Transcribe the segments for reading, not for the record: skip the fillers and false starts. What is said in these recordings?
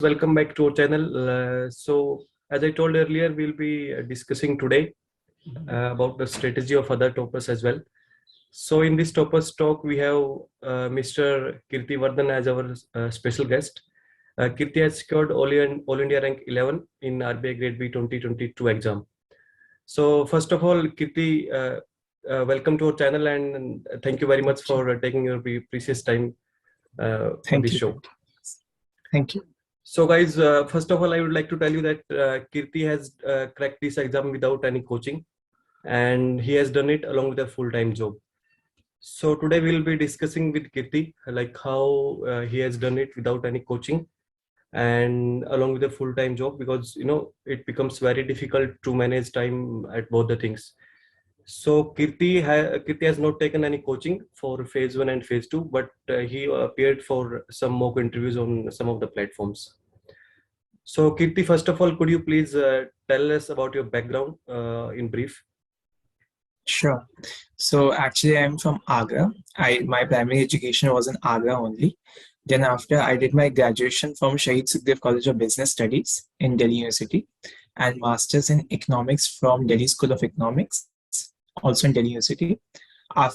Welcome back to our channel. As I told earlier, we'll be discussing today about the strategy of other toppers as well. So in this toppers talk, we have Mr. Kirtivardhan as our special guest. Kirti has secured All India rank 11 in RBI Grade B 2022 exam. So first of all, Kirti, welcome to our channel and thank you very much for taking your precious time on this show. Thank you. So guys, first of all, I would like to tell you that Kirti has cracked this exam without any coaching, and he has done it along with a full-time job. So today we'll be discussing with Kirti like how he has done it without any coaching and along with a full-time job, because it becomes very difficult to manage time at both the things. So Kirti has not taken any coaching for phase 1 and phase 2, but he appeared for some mock interviews on some of the platforms. So Kirti, first of all, could you please tell us about your background in brief? Sure. So actually I'm from Agra. My primary education was in Agra only. Then after I did my graduation from Shahid Sukhdev College of Business Studies in Delhi University and Masters in Economics from Delhi School of Economics, also in Delhi University.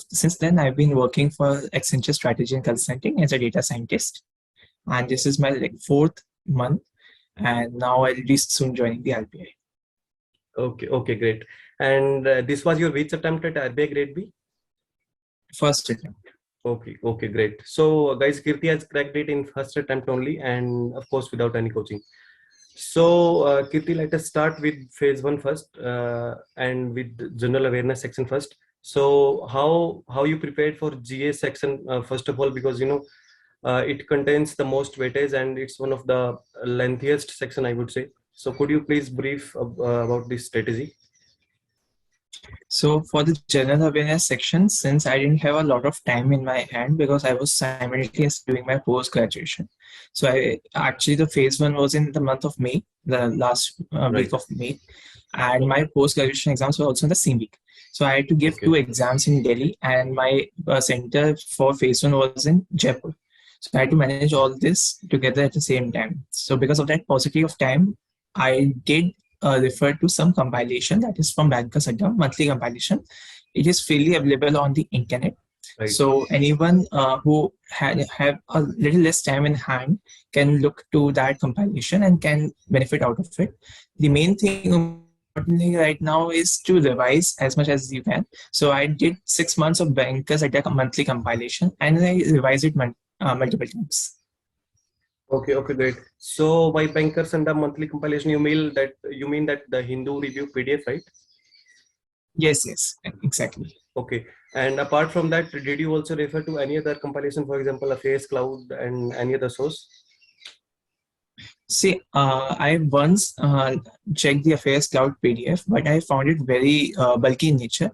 Since then, I've been working for Accenture Strategy and Consulting as a data scientist. And this is my fourth month. And now I'll be soon joining the RBI. Okay, great. And this was your which attempt at RBI Grade B? First attempt. Okay, great. So guys, Kirti has cracked it in first attempt only, and of course without any coaching. So Kirti, let us start with phase 1 first and with general awareness section first. So how you prepared for GA section first of all, because it contains the most weightage and it's one of the lengthiest section, I would say. So could you please brief about this strategy? So for the general awareness section, since I didn't have a lot of time in my hand because I was simultaneously doing my post-graduation. So the phase 1 was in the month of May, the last week of May. And my post-graduation exams were also in the same week. So I had to give 2 exams in Delhi, and my center for phase 1 was in Jaipur. So I had to manage all this together at the same time. So because of that paucity of time, I did refer to some compilation that is from Vikas Poonia, monthly compilation. It is freely available on the internet. Right. So anyone who have a little less time in hand can look to that compilation and can benefit out of it. The main thing right now is to revise as much as you can. So I did 6 months of Bankers at a monthly compilation and I revised it multiple times. Okay, great. So by Bankers and the monthly compilation, you mean that the Hindu review PDF, right? Yes, exactly. Okay. And apart from that, did you also refer to any other compilation, for example, Affairs Cloud and any other source? See, I once checked the Affairs Cloud PDF, but I found it very bulky in nature.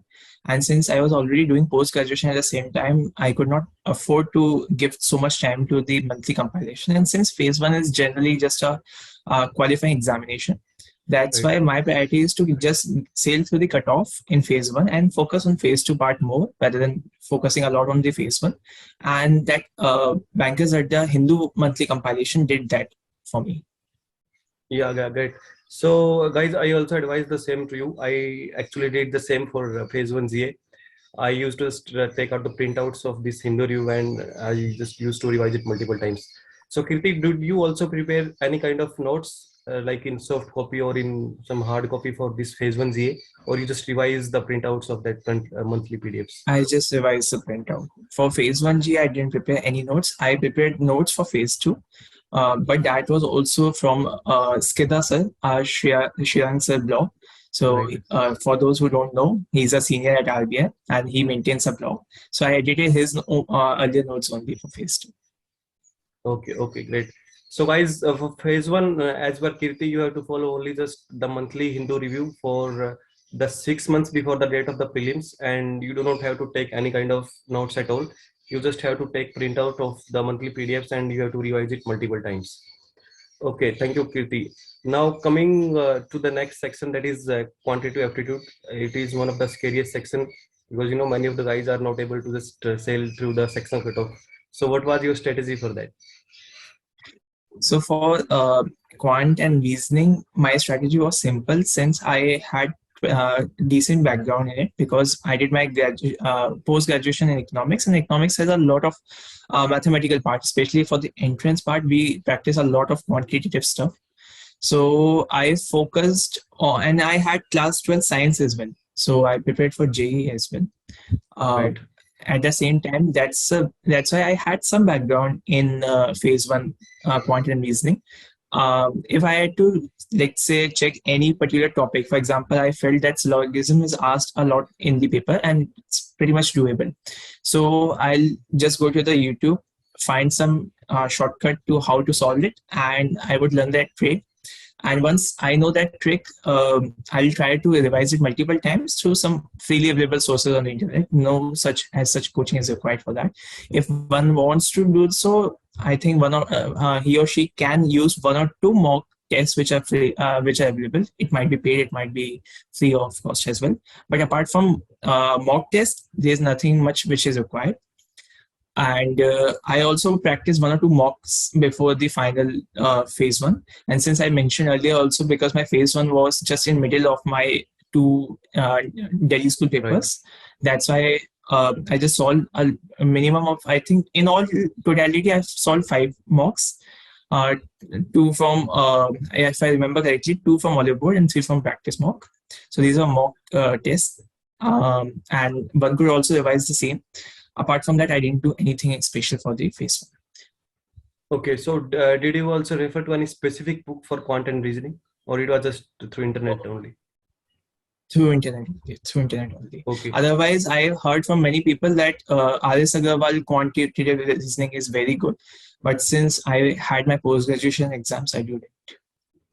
And since I was already doing post-graduation at the same time, I could not afford to give so much time to the monthly compilation. And since phase 1 is generally just a qualifying examination, that's why my priority is to just sail through the cutoff in phase 1 and focus on phase 2 part more rather than focusing a lot on the phase 1. And that Bankers at the Hindu monthly compilation did that for me. Yeah, great. So guys, I also advise the same to you. I actually did the same for phase 1 GA. I used to take out the printouts of this Hindu review and I just used to revise it multiple times. So Kirti, did you also prepare any kind of notes like in soft copy or in some hard copy for this phase 1 GA, or you just revise the printouts of that monthly PDFs? I just revised the printout. For phase 1 GA, I didn't prepare any notes. I prepared notes for phase 2. But that was also from Skidha sir, Shirang sir blog. So for those who don't know, he's a senior at RBI and he maintains a blog. So I edited his earlier notes only for phase 2. Okay, great. So guys, for phase 1, as per Kirti, you have to follow only just the monthly Hindu review for the 6 months before the date of the prelims, and you do not have to take any kind of notes at all. You just have to take printout of the monthly PDFs and you have to revise it multiple times. Okay, thank you, Kirti. Now coming to the next section, that is quantitative aptitude. It is one of the scariest section because many of the guys are not able to just sail through the section cutoff. So what was your strategy for that? So for quant and reasoning, my strategy was simple since I had decent background in it because I did my post graduation in economics, and economics has a lot of mathematical part, especially for the entrance part. We practice a lot of quantitative stuff. So I focused on, and I had class 12 science as well. So I prepared for JE as well. Uh, Right. at the same time, that's why I had some background in phase one quantum reasoning. If I had to, let's say, check any particular topic, for example, I felt that logarithm is asked a lot in the paper and it's pretty much doable. So I'll just go to the YouTube, find some shortcut to how to solve it, and I would learn that trick. And once I know that trick, I'll try to revise it multiple times through some freely available sources on the internet. No such coaching is required for that. If one wants to do so, I think he or she can use one or two mock tests which are free, which are available. It might be paid, it might be free of cost as well. But apart from mock tests, there's nothing much which is required. And I also practiced one or two mocks before the final phase one. And since I mentioned earlier also, because my phase one was just in middle of my two Delhi school papers, that's why I just solved a minimum of, I think in all totality I've solved 5 mocks, uh, two from if I remember correctly, 2 from Olive Board and 3 from practice mock. So these are mock tests, and one could also revise the same. Apart from that, I didn't do anything special for the phase one. Okay, so did you also refer to any specific book for quantum reasoning, or it was just through internet only? Through internet only. Okay. Otherwise, I've heard from many people that R.S. Agarwal quantitative reasoning is very good. But since I had my post-graduation exams, I did it.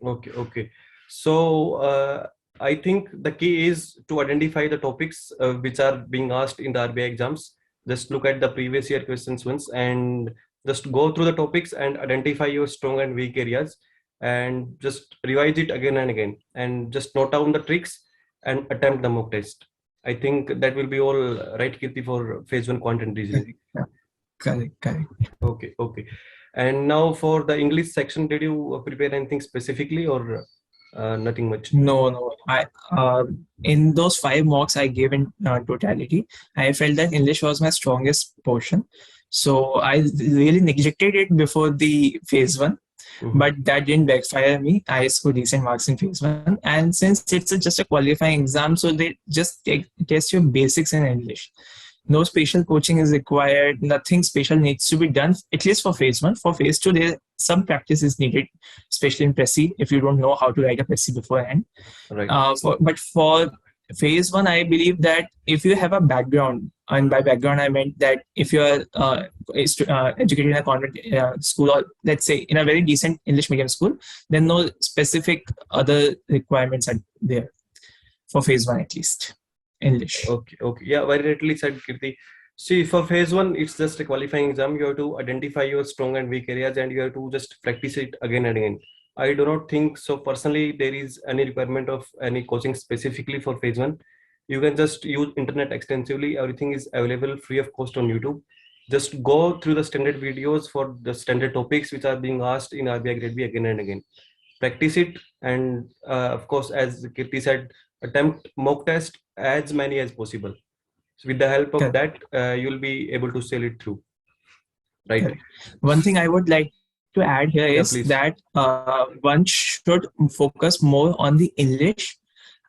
Okay. So I think the key is to identify the topics which are being asked in the RBI exams. Just look at the previous year questions once and just go through the topics and identify your strong and weak areas and just revise it again and again and just note down the tricks and attempt the mock test. I think that will be all right, Kirti, for phase one quantum reasoning. Correct. Okay. And now for the English section, did you prepare anything specifically or nothing much? No. I in those 5 mocks I gave in totality, I felt that English was my strongest portion. So I really neglected it before the phase one. Mm-hmm. But that didn't backfire me. I scored decent marks in phase one. And since it's just a qualifying exam, so they just test your basics in English. No special coaching is required. Nothing special needs to be done, at least for phase one. For phase two, there some practice is needed, especially in Prezi, if you don't know how to write a Prezi beforehand. Right. But for phase one, I believe that if you have a background, and by background I meant that if you are educated in a convent school, or let's say in a very decent English medium school, then no specific other requirements are there for phase one, at least. English. Okay. Yeah, very rightly said, Kirti. See, for phase one, it's just a qualifying exam. You have to identify your strong and weak areas and you have to just practice it again and again. I do not think so. Personally, there is any requirement of any coaching specifically for phase one. You can just use internet extensively. Everything is available free of cost on YouTube. Just go through the standard videos for the standard topics which are being asked in RBI Grade B again and again. Practice it, and of course, as Kirti said, attempt mock test as many as possible. So with the help of that, you'll be able to sail it through. Right. Correct. One thing I would like to add here is please. that one should focus more on the English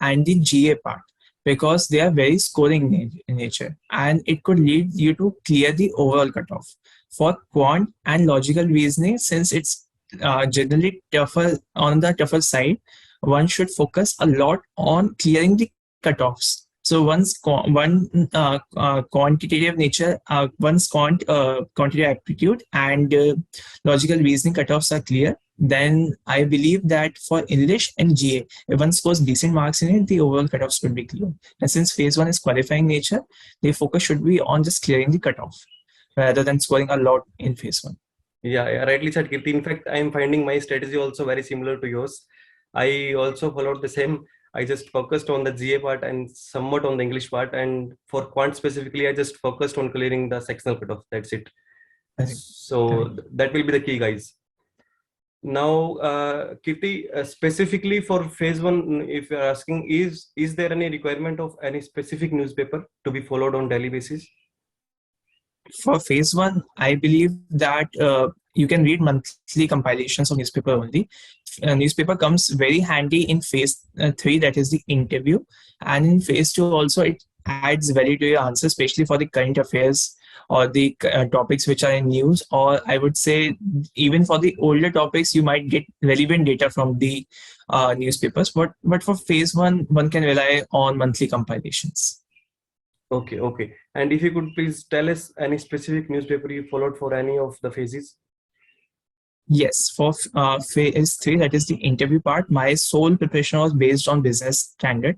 and the GA part, because they are very scoring in nature, and it could lead you to clear the overall cutoff. For quant and logical reasoning, since it's generally on the tougher side, one should focus a lot on clearing the cutoffs. So once quantitative nature, once quantitative aptitude and logical reasoning cutoffs are clear, then I believe that for English and GA, if one scores decent marks in it, the overall cutoffs should be clear. And since phase one is qualifying nature, the focus should be on just clearing the cutoff rather than scoring a lot in phase one. Yeah, rightly said, Kirti. In fact, I am finding my strategy also very similar to yours. I also followed the same. I just focused on the GA part and somewhat on the English part. And for quant specifically, I just focused on clearing the sectional cutoff. That's it. So that will be the key, guys. Now, Kirti, specifically for phase one, if you're asking, is there any requirement of any specific newspaper to be followed on daily basis? For phase one, I believe that you can read monthly compilations of newspaper only. Newspaper comes very handy in phase three, that is the interview, and in phase two also it adds value to your answer, especially for the current affairs or the topics which are in news, or I would say even for the older topics you might get relevant data from the newspapers. But for phase one can rely on monthly compilations. Okay, okay. And if you could please tell us any specific newspaper you followed for any of the phases? Yes, for phase three, that is the interview part, my sole preparation was based on business standard.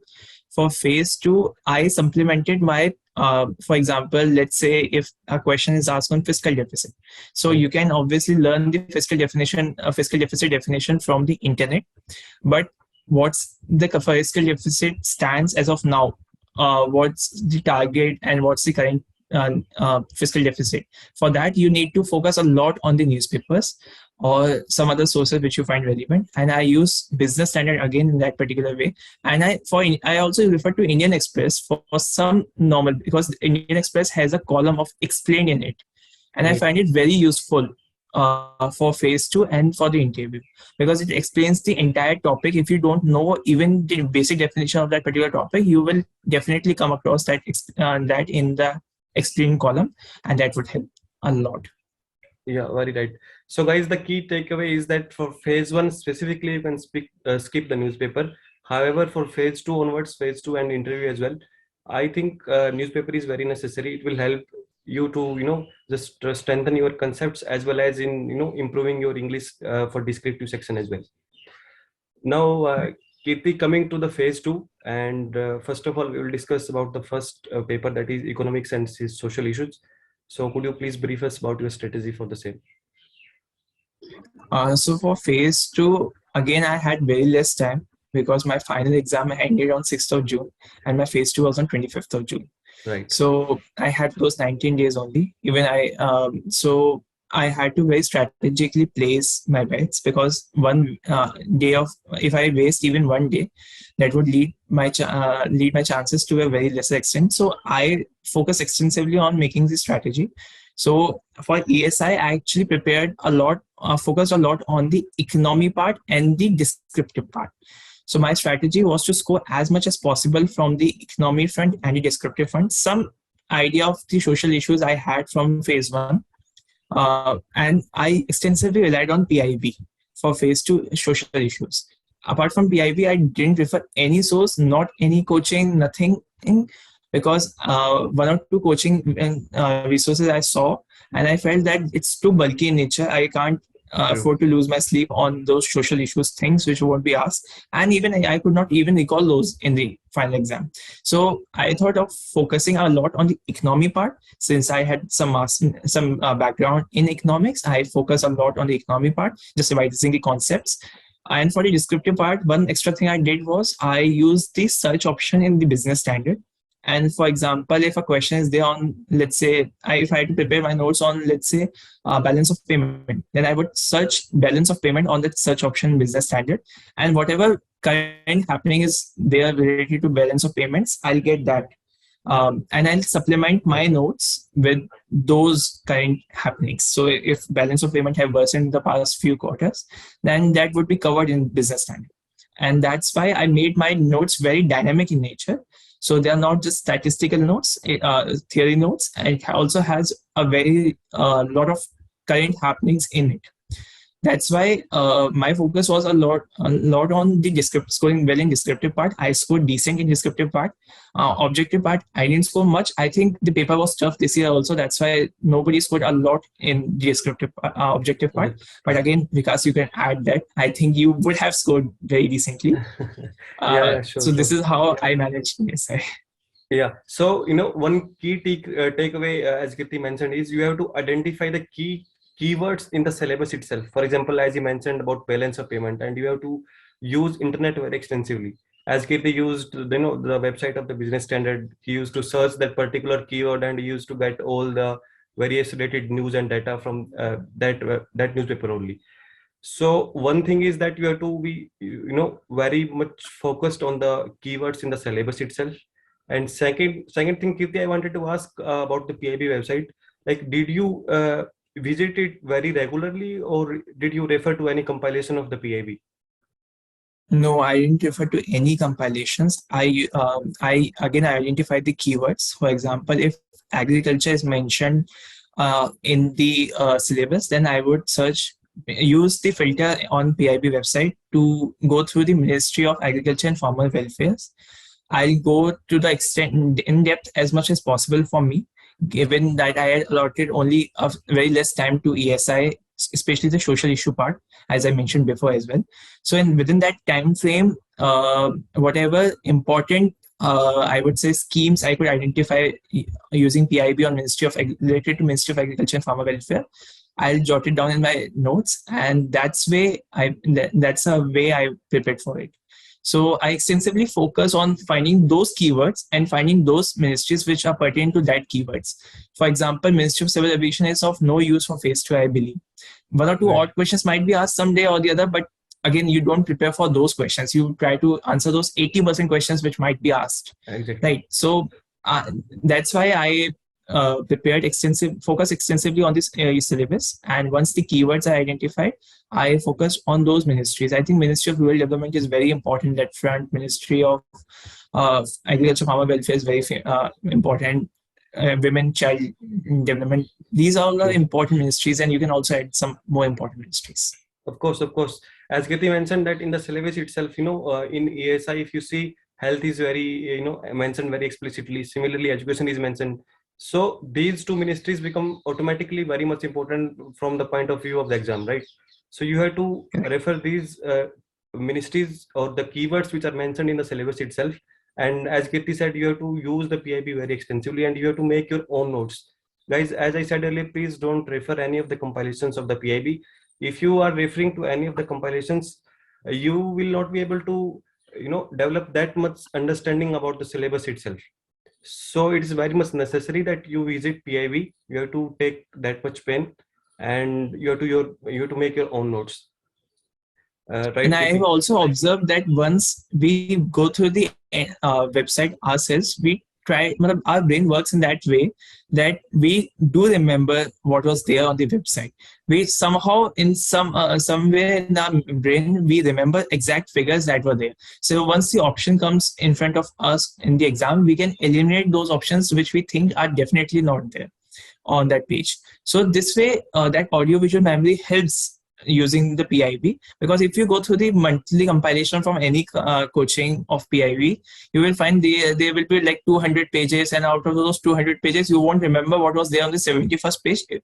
For phase two, I supplemented my, for example, let's say if a question is asked on fiscal deficit. So you can obviously learn the fiscal deficit definition from the internet. But what's the fiscal deficit stands as of now? What's the target and what's the current fiscal deficit? For that, you need to focus a lot on the newspapers or some other sources which you find relevant. And I use business standard again in that particular way. And I also refer to Indian Express for some normal, because Indian Express has a column of explained in it. And I find it very useful for phase two and for the interview, because it explains the entire topic. If you don't know even the basic definition of that particular topic, you will definitely come across that that in the explained column, and that would help a lot. Yeah, very right. So guys, the key takeaway is that for phase one specifically, you can skip the newspaper. However, for phase two onwards, phase two and interview as well, I think newspaper is very necessary. It will help you to, just strengthen your concepts as well as in, improving your English for descriptive section as well. Now, Kirti, coming to the phase two, and first of all, we will discuss about the first paper, that is economics and social issues. So could you please brief us about your strategy for the same? So for phase two, again, I had very less time because my final exam ended on 6th of June and my phase two was on 25th of June. Right. So I had those 19 days only. So I had to very strategically place my bets, because one day of, if I waste even one day, that would lead my chances to a very lesser extent. So I focus extensively on making this strategy. So for ESI, I actually prepared a lot, focused a lot on the economy part and the descriptive part. So my strategy was to score as much as possible from the economy front and the descriptive front. Some idea of the social issues I had from phase one, and I extensively relied on PIB for phase two social issues. Apart from PIB, I didn't refer any source, not any coaching, nothing, because one or two coaching resources I saw, and I felt that it's too bulky in nature. I can't afford to lose my sleep on those social issues things which won't be asked, and even I could not even recall those in the final exam. So I thought of focusing a lot on the economy part. Since I had some background in economics, I focused a lot on the economy part, just revising the concepts. And for the descriptive part, one extra thing I did was I used the search option in the business standard. And for example, if a question is there on, let's say, if I had to prepare my notes on, let's say, balance of payment, then I would search balance of payment on the search option business standard. And whatever current happening is there related to balance of payments, I'll get that. And I'll supplement my notes with those current happenings. So if balance of payment have worsened in the past few quarters, then that would be covered in business standard. And that's why I made my notes very dynamic in nature. So they are not just statistical notes, theory notes. It also has a very lot of current happenings in it. That's why my focus was a lot on the scoring well in descriptive part. I scored decent in descriptive part. Objective part, I didn't score much. I think the paper was tough this year also. That's why nobody scored a lot in the descriptive objective part. But again, Vikas, you can add that. I think you would have scored very decently. Yeah, sure. So this is how I managed ESI. Yeah. So, one key takeaway, as Kirti mentioned, is you have to identify the keywords in the syllabus itself. For example, as you mentioned about balance of payment, and you have to use internet very extensively. As Kirti used, the website of the business standard, he used to search that particular keyword, and he used to get all the various related news and data from that newspaper only. So one thing is that you have to be, very much focused on the keywords in the syllabus itself. And second thing, Kirti, I wanted to ask about the PIB website. Like, did you visit it very regularly, or did you refer to any compilation of the PIB? No, I didn't refer to any compilations. I again identified the keywords. For example, if agriculture is mentioned in the syllabus, then I would use the filter on PIB website to go through the Ministry of Agriculture and Farmer Welfare. I'll go to the extent in depth as much as possible for me, given that I had allotted only a very less time to ESI, especially the social issue part, as I mentioned before as well. So within that time frame, whatever important I would say schemes I could identify using PIB on related to Ministry of Agriculture and Farmer Welfare, I'll jot it down in my notes, and that's a way I prepared for it. So I extensively focus on finding those keywords and finding those ministries which are pertinent to that keywords. For example, Ministry of Civil Aviation is of no use for phase 2, I believe. One or two odd questions might be asked someday or the other, but again, you don't prepare for those questions. You try to answer those 80% questions which might be asked. Exactly. Right. So that's why I focus extensively on this syllabus. And once the keywords are identified, I focus on those ministries. I think Ministry of Rural Development is very important. That front, Ministry of Agriculture, Farmer Welfare is very important. Women, Child Development. These all are important ministries, and you can also add some more important ministries. Of course. As Kirti mentioned that in the syllabus itself, in ESI, if you see, health is very, mentioned very explicitly. Similarly, education is mentioned. So these two ministries become automatically very much important from the point of view of the exam, right? So you have to refer these ministries or the keywords which are mentioned in the syllabus itself. And as Kirti said, you have to use the PIB very extensively, and you have to make your own notes. Guys, as I said earlier, please don't refer any of the compilations of the PIB. If you are referring to any of the compilations, you will not be able to, develop that much understanding about the syllabus itself. So it is very much necessary that you visit PIB. You have to take that much pen, and you have to make your own notes. Right. And I have also observed that once we go through the website ourselves, our brain works in that way that we do remember what was there on the website. We somehow, in somewhere in our brain, we remember exact figures that were there. So once the option comes in front of us in the exam, we can eliminate those options which we think are definitely not there on that page. So this way, that audiovisual memory helps using the PIB, because if you go through the monthly compilation from any coaching of PIB, you will find there will be like 200 pages, and out of those 200 pages, you won't remember what was there on the 71st page.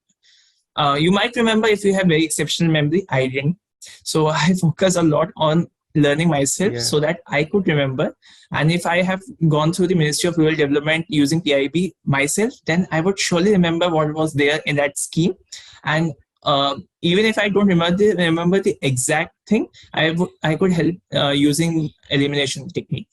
You might remember if you have very exceptional memory. I didn't. So I focus a lot on learning myself so that I could remember. And if I have gone through the Ministry of Rural Development using PIB myself, then I would surely remember what was there in that scheme. And even if I don't remember the exact thing, I could help using elimination technique.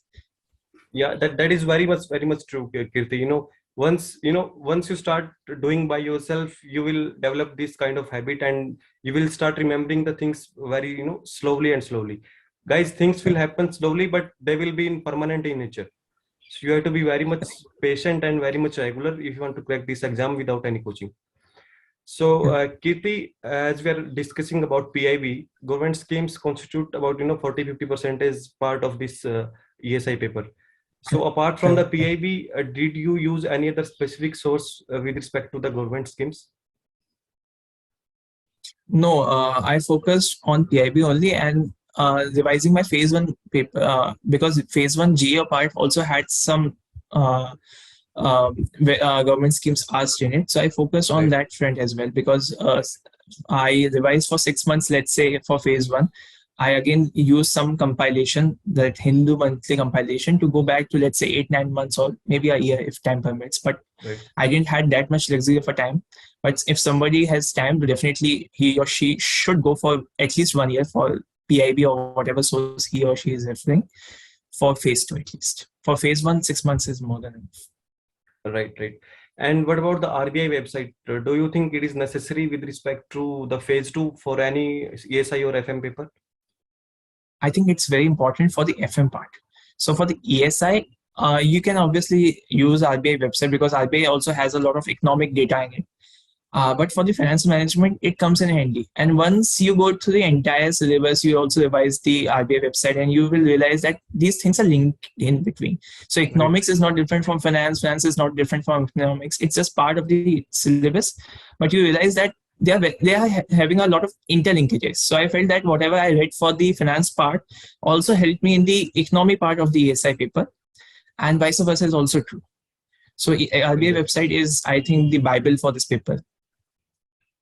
Yeah, that is very much true, Kirti. Once you start doing by yourself, you will develop this kind of habit, and you will start remembering the things very slowly and slowly. Guys, things will happen slowly, but they will be permanent in nature. So you have to be very much patient and very much regular if you want to crack this exam without any coaching. So, Kirti, as we are discussing about PIB, government schemes constitute about 40-50% as part of this ESI paper. So, apart from the PIB, did you use any other specific source with respect to the government schemes? No, I focused on PIB only, and revising my phase 1 paper, because phase 1 GA part also had some government schemes asked in it. So I focused on that front as well, because I revised for 6 months, let's say, for phase 1. I again used some compilation, that Hindu monthly compilation, to go back to, let's say, 8-9 months or maybe a year if time permits. But I didn't have that much luxury for time. But if somebody has time, definitely he or she should go for at least 1 year for PIB or whatever source he or she is referring, for phase 2 at least. For phase 1, 6 months is more than enough. Right. And what about the RBI website? Do you think it is necessary with respect to the phase 2 for any ESI or FM paper? I think it's very important for the FM part. So for the ESI, you can obviously use RBI website because RBI also has a lot of economic data in it. But for the finance management, it comes in handy. And once you go through the entire syllabus, you also revise the RBI website, and you will realize that these things are linked in between. So economics is not different from finance. Finance is not different from economics. It's just part of the syllabus. But you realize that they are having a lot of interlinkages. So I felt that whatever I read for the finance part also helped me in the economy part of the ESI paper, and vice versa is also true. So RBI website is, I think, the Bible for this paper.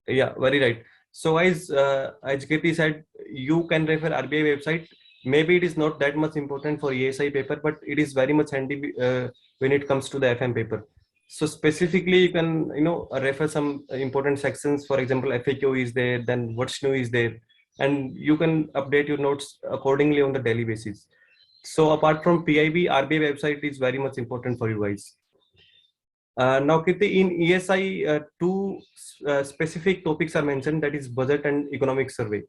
Yeah, very right. So as Kirti said, you can refer RBI website. Maybe it is not that much important for ESI paper, but it is very much handy when it comes to the FM paper. So specifically, you can refer some important sections. For example, FAQ is there, then what's new is there, and you can update your notes accordingly on the daily basis. So apart from PIB, RBI website is very much important for you guys. Now, Kirti, in ESI, two specific topics are mentioned, that is budget and economic survey.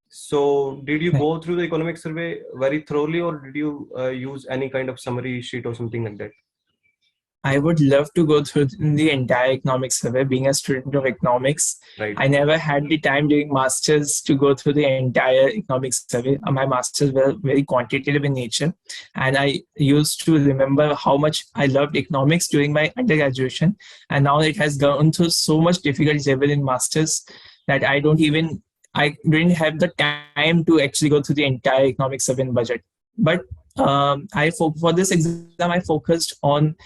So did you go through the economic survey very thoroughly, or did you use any kind of summary sheet or something like that? I would love to go through the entire economics survey. Being a student of economics, right. I never had the time during masters to go through the entire economics survey. My masters were very quantitative in nature, and I used to remember how much I loved economics during my undergraduation, and now it has gone through so much difficult level in masters that I didn't have the time to actually go through the entire economics survey and budget. But for this exam, I focused on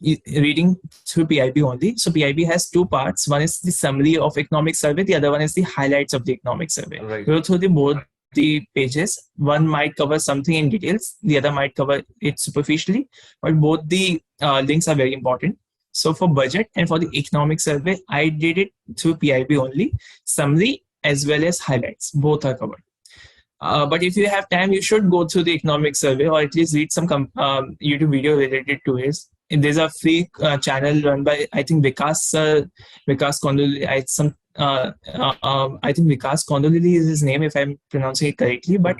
reading through PIB only. So PIB has two parts. One is the summary of economic survey. The other one is the highlights of the economic survey. Right. Go through both the pages. One might cover something in details. The other might cover it superficially. But both the links are very important. So for budget and for the economic survey, I did it through PIB only. Summary as well as highlights. Both are covered. But if you have time, you should go through the economic survey, or at least read some YouTube video related to it. There's a free channel run by, I think, Vikas Kondolili. I think Vikas Kondolili is his name, if I'm pronouncing it correctly. But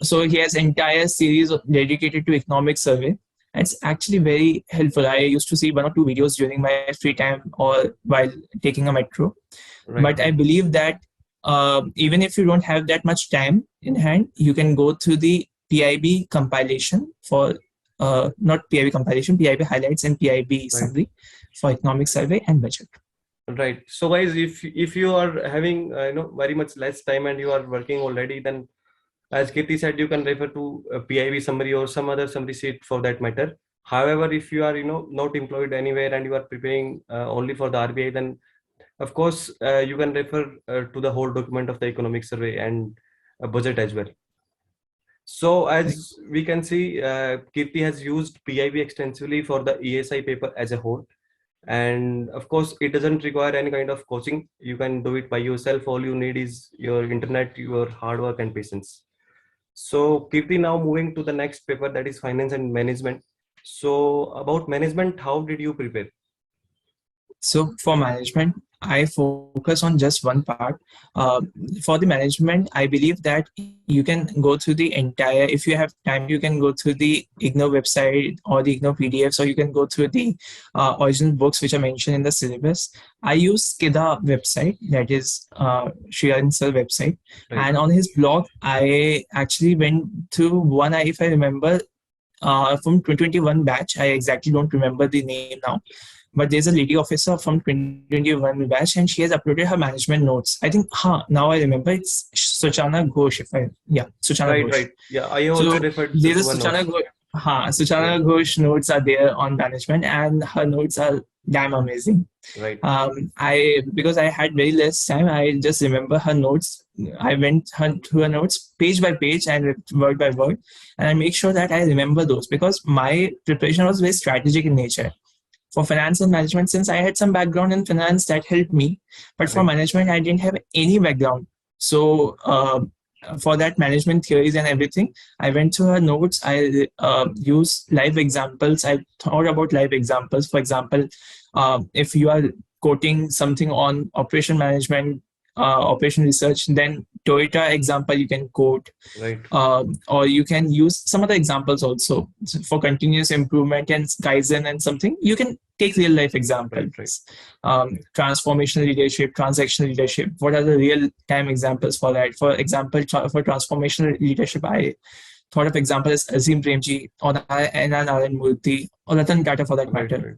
so he has entire series dedicated to economic survey. It's actually very helpful. I used to see 1 or 2 videos during my free time or while taking a metro. Right. But I believe that even if you don't have that much time in hand, you can go through the PIB compilation for not PIB compilation, PIB highlights and PIB summary for economic survey and budget. Right. So guys, if you are having very much less time and you are working already, then as Kirti said, you can refer to a PIB summary or some other summary sheet for that matter. However, if you are not employed anywhere and you are preparing only for the RBI, then of course you can refer to the whole document of the economic survey and a budget as well. So as we can see, Kirti has used PIB extensively for the ESI paper as a whole. And of course, it doesn't require any kind of coaching. You can do it by yourself. All you need is your internet, your hard work and patience. So Kirti, now moving to the next paper, that is finance and management. So about management, how did you prepare? So for management, I focus on just one part. For the management, I believe that you can go through the entire, if you have time, you can go through the IGNO website or the IGNO PDFs, or you can go through the original books which are mentioned in the syllabus. I use Skidha website, that is Shriyan sir website. Right. And on his blog, I actually went through one, if I remember, from 2021 batch. I exactly don't remember the name now. But there's a lady officer from 2021 batch, and she has uploaded her management notes. I think, now I remember, it's Suchana Ghosh. Suchana Ghosh. Right. Yeah, I also referred to there's a Suchana Ghosh. Suchana Ghosh notes are there on management, and her notes are damn amazing. Right. Because I had very less time, I just remember her notes. I went through her notes page by page and word by word, and I make sure that I remember those, because my preparation was very strategic in nature. For finance and management, since I had some background in finance, that helped me. But for management, I didn't have any background. So for that management theories and everything, I went through her notes. I used live examples. I thought about live examples. For example, if you are quoting something on operation management, operation research, then Toyota example you can quote, Right. or you can use some other examples also. So for continuous improvement and Kaizen and something. You can take real life examples. Right. Transformational leadership, transactional leadership. What are the real time examples for that? For example, for transformational leadership, I thought of example as Azim Premji or N.R. Narayan Murthy or Ratan Tata for that Right. matter. Right.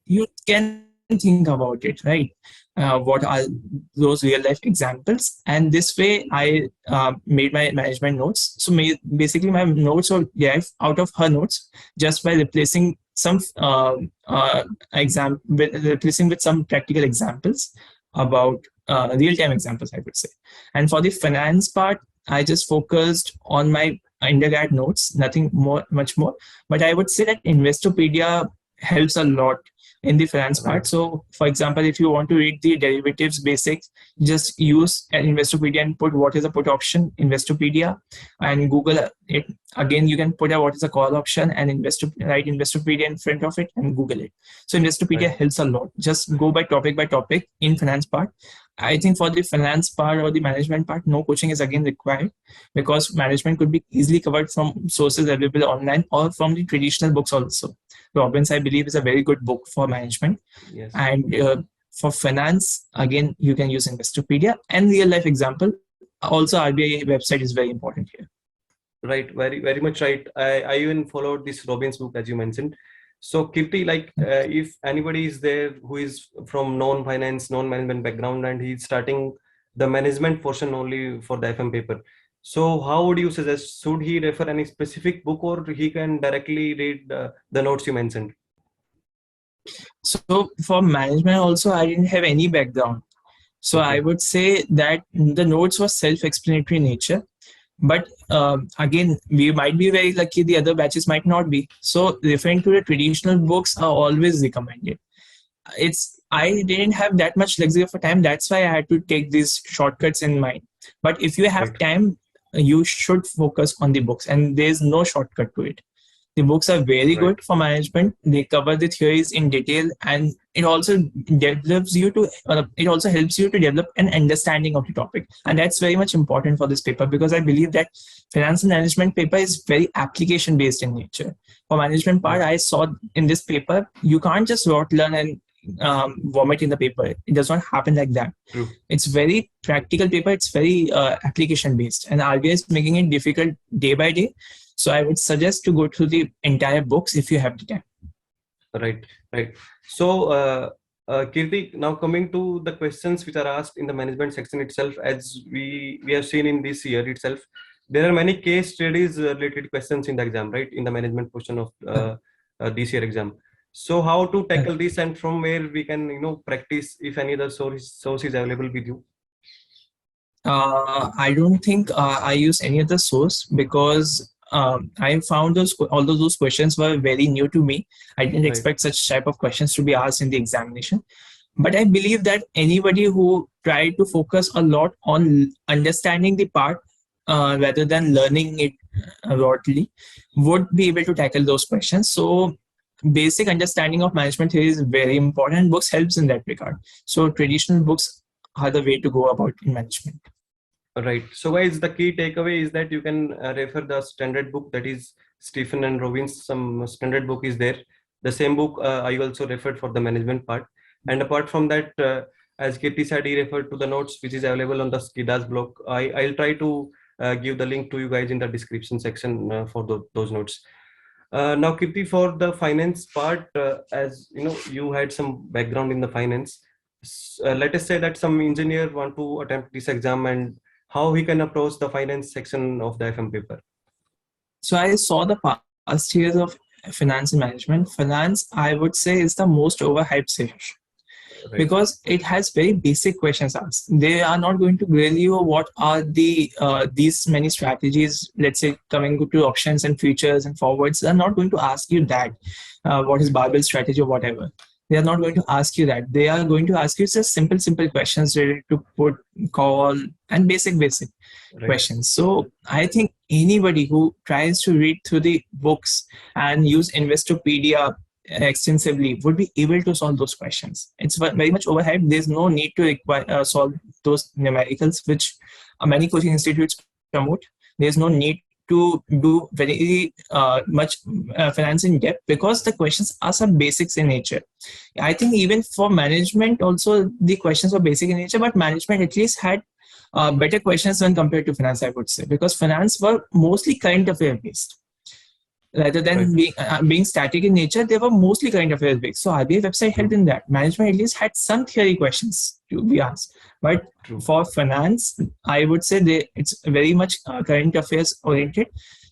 You can think about it, right? What are those real life examples? And this way, I made my management notes. So basically, my notes were derived out of her notes just by replacing some replacing with some practical examples about real time examples, I would say. And for the finance part, I just focused on my undergrad notes, nothing more, much more. But I would say that Investopedia helps a lot in the finance part. Right. So, for example, if you want to read the derivatives basics, just use an Investopedia and put what is a put option, Investopedia, and Google it. Again, you can put what is a call option and write Investopedia in front of it and Google it. So, Investopedia Right. helps a lot. Just go by topic in finance part. I think for the finance part or the management part, no coaching is again required because management could be easily covered from sources available online or from the traditional books also. Robbins, I believe, is a very good book for management. Yes. And for finance, again, you can use Investopedia and real life example. Also, RBI website is very important here. Right. Very much right. I even followed this Robbins book as you mentioned. So Kirti, like if anybody is there who is from non-finance, non-management background and he's starting the management portion only for the FM paper. So how would you suggest? Should he refer any specific book or he can directly read the notes you mentioned? So for management also, I didn't have any background. So I Okay. would say that the notes were self-explanatory in nature. But again, we might be very lucky, the other batches might not be. So referring to the traditional books are always recommended. I didn't have that much luxury of a time. That's why I had to take these shortcuts in mind. But if you have Right. time, you should focus on the books, and there's no shortcut to it. The books are very Right. good for management. They cover the theories in detail, and it also develops you to. It also helps you to develop an understanding of the topic, and that's very much important for this paper because I believe that finance and management paper is very application based in nature. For management part, Yes. I saw in this paper you can't just rote learn and vomit in the paper. It does not happen like that. True. It's very practical paper. It's very application based, and RBI is making it difficult day by day. So I would suggest to go through the entire books if you have the time. Right. Right. So Kirti, now coming to the questions which are asked in the management section itself, as we have seen in this year itself, there are many case studies related questions in the exam, right? In the management portion of this year exam. So how to tackle this and from where we can, practice if any other source is available with you? I don't think I use any other source because I found although those questions were very new to me, I didn't Right. expect such type of questions to be asked in the examination. But I believe that anybody who tried to focus a lot on understanding the part rather than learning it broadly would be able to tackle those questions. So basic understanding of management theory is very important. Books helps in that regard. So traditional books are the way to go about in management. Right. So guys, the key takeaway is that you can refer the standard book, that is Stephen and Robbins. Some standard book is there. The same book I also referred for the management part. And apart from that, as Kirti said, he referred to the notes which is available on the Skidha's blog. I'll try to give the link to you guys in the description section for those notes. Now, Kirti, for the finance part, as you know, you had some background in the finance. Let us say that some engineer want to attempt this exam and how he can approach the finance section of the FM paper. So I saw the past years of finance and management. Finance, I would say, is the most overhyped section. Right. Because it has very basic questions asked. They are not going to grill you what are the these many strategies. Let's say coming to options and futures and forwards, they are not going to ask you that. What is barbell strategy or whatever? They are not going to ask you that. They are going to ask you just simple questions related to put, call, and basic. questions. So I think anybody who tries to read through the books and use Investopedia extensively would be able to solve those questions. It's very much overhyped. There's no need to solve those numericals, which many coaching institutes promote. There's no need to do very much finance in depth, because the questions are some basics in nature. I think even for management also the questions were basic in nature, but management at least had better questions when compared to finance, I would say, because finance were mostly current affair based. Rather than being static in nature, they were mostly current affairs based. So RBI website helped in that. Management at least had some theory questions to be asked. But for finance, I would say it's very much current affairs oriented.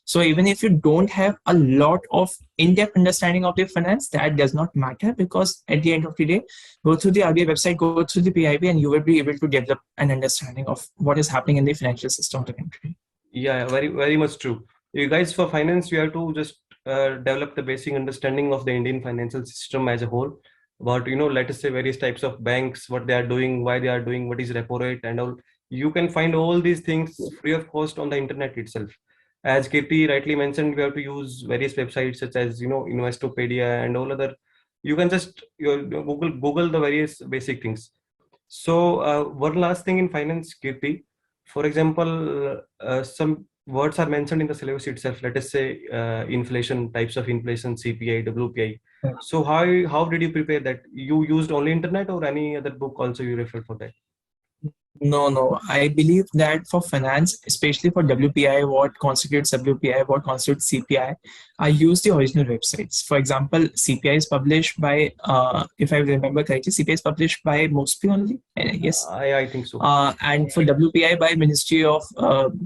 So even if you don't have a lot of in-depth understanding of the finance, that does not matter, because at the end of the day, go through the RBI website, go through the PIB, and you will be able to develop an understanding of what is happening in the financial system of the country. Yeah, very much true. You guys, for finance, you have to just develop the basic understanding of the Indian financial system as a whole. About, let us say various types of banks, what they are doing, why they are doing, what is repo rate, and all. You can find all these things free of cost on the internet itself. As Kirti rightly mentioned, we have to use various websites such as Investopedia and all other. You can just Google the various basic things. So one last thing in finance, Kirti. For example, some words are mentioned in the syllabus itself. Let us say inflation, types of inflation, CPI, WPI. So how did you prepare that? You used only internet or any other book also you referred for that? No. I believe that for finance, especially for WPI, what constitutes WPI, what constitutes CPI, I use the original websites. For example, CPI is published by, if I remember correctly, CPI is published by MOSPI only. Yes. I think so. And for WPI by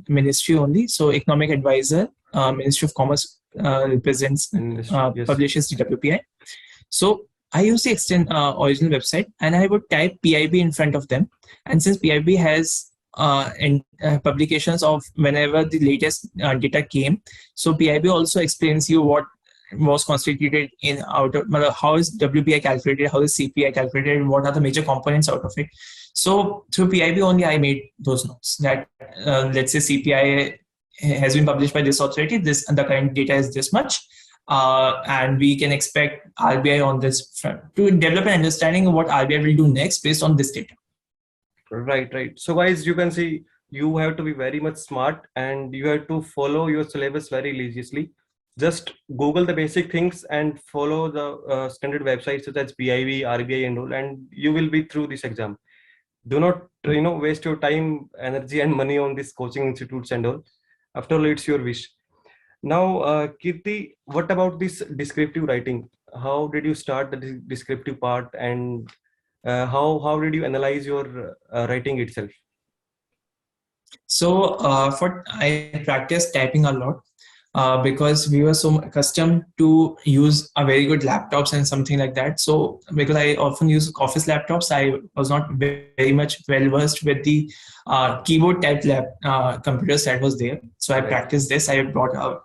Ministry only. So Economic Advisor, Ministry of Commerce represents, publishes the WPI. So I use the original website, and I would type PIB in front of them. And since PIB has publications of whenever the latest data came, so PIB also explains you what was constituted in out of how is WPI calculated, how is CPI calculated, and what are the major components out of it. So through PIB only I made those notes that let's say CPI has been published by this authority, this and the current data is this much. And we can expect RBI on this front to develop an understanding of what RBI will do next based on this data. Right. So guys, you can see you have to be very much smart and you have to follow your syllabus very religiously. Just Google the basic things and follow the standard websites such as PIB, RBI and all, and you will be through this exam. Do not waste your time, energy and money on these coaching institutes and all. After all, it's your wish. Now, Kirti, what about this descriptive writing? How did you start the descriptive part, and how did you analyze your writing itself? So I practiced typing a lot because we were so accustomed to use a very good laptops and something like that. So because I often use office laptops, I was not very much well versed with the keyboard type computers that was there. So I practiced this. I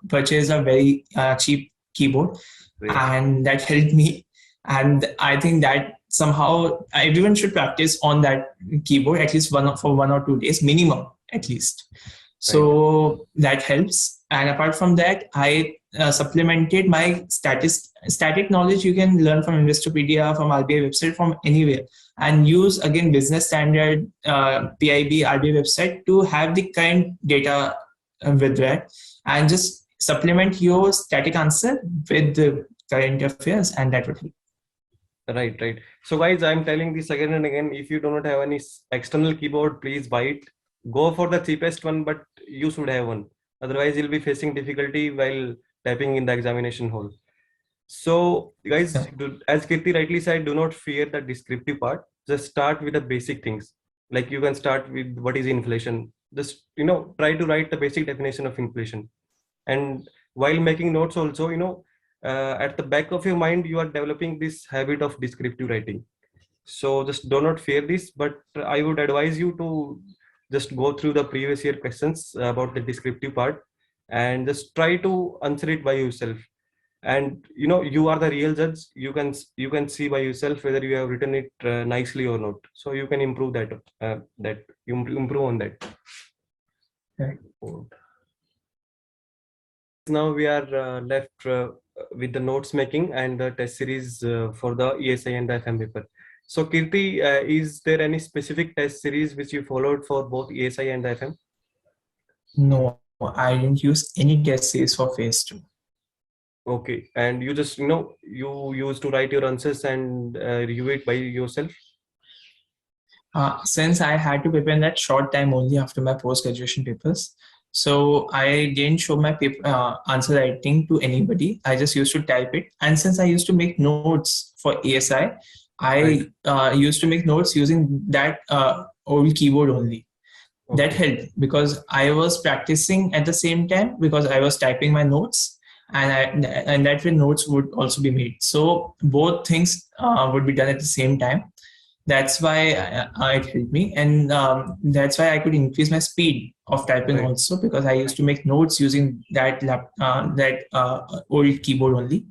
purchased a very cheap keyboard, and that helped me. And I think that somehow everyone should practice on that keyboard at least for 1 or 2 days minimum, at least. So that helps. And apart from that, I supplemented my static knowledge. You can learn from Investopedia, from RBI website, from anywhere, and use again business standard PIB RBI website to have the current data with that, and just supplement your static answer with the current affairs, and that would help. Right. So guys, I'm telling this again and again, if you do not have any external keyboard, please buy it. Go for the cheapest one, but you should have one. Otherwise, you'll be facing difficulty while typing in the examination hall. So guys, as Kirti rightly said, do not fear the descriptive part. Just start with the basic things. Like you can start with what is inflation. Just, try to write the basic definition of inflation. And while making notes also, at the back of your mind, you are developing this habit of descriptive writing. So just do not fear this, but I would advise you to just go through the previous year questions about the descriptive part and just try to answer it by yourself. And you are the real judge. You can see by yourself whether you have written it nicely or not. So you can improve that. Improve on that. Right. Now we are left with the notes making and the test series for the ESI and the FM paper. So Kirti, is there any specific test series which you followed for both ESI and the FM? No, I didn't use any test series for phase 2. Okay, and you just you used to write your answers and review it by yourself. Since I had to prepare in that short time only after my post-graduation papers, so I didn't show my paper, answer writing to anybody. I just used to type it. And since I used to make notes for ASI, I used to make notes using that old keyboard only. Okay. That helped because I was practicing at the same time because I was typing my notes, and that way notes would also be made. So both things would be done at the same time. That's why it helped me, and that's why I could increase my speed of typing Right. also, because I used to make notes using that old keyboard only.